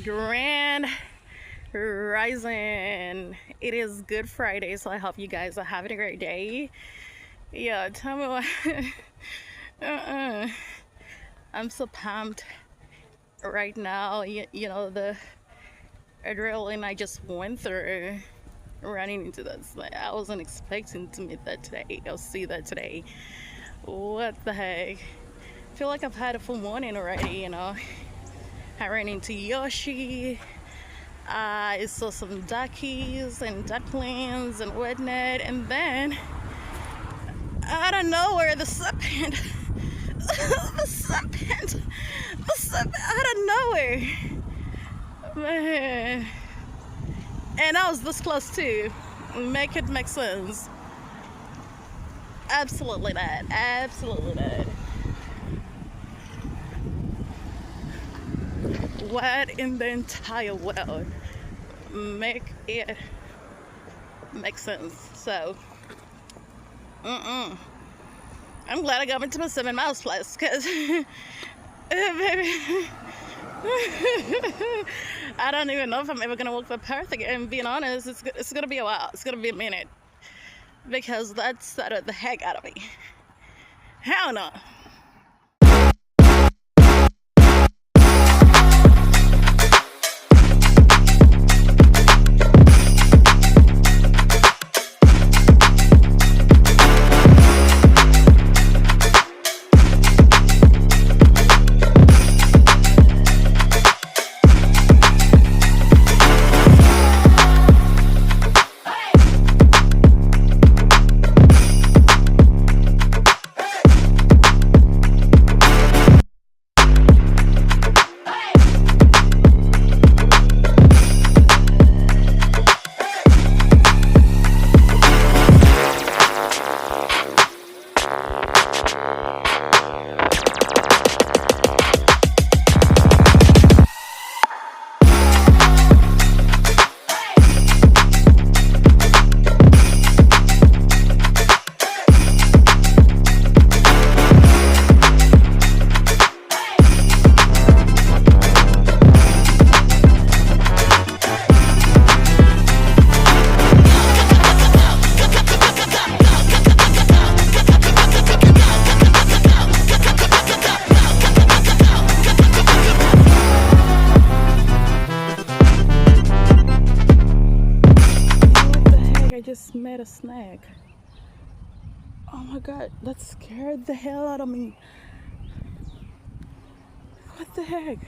Grand Rising. It is Good Friday, so I hope you guys are having a great day. Yeah, tell me what. uh-uh. I'm so pumped right now. The adrenaline I just went through running into this. Like, I wasn't expecting to meet that today. I'll see that today. What the heck? I feel like I've had a full morning already. I ran into Yoshi. I saw some duckies and ducklings and whatnot, and then out of nowhere, the serpent, out of nowhere, man. And I was this close too. Make it make sense. Absolutely not. Absolutely not. What in the entire world make it make sense? So, I'm glad I got into my 7 miles plus, because, baby, I don't even know if I'm ever going to walk the path again. Being honest, it's going to be a while. It's going to be a minute, because that started the heck out of me. Hell no. Just met a snake. Oh my god, that scared the hell out of me. What the heck?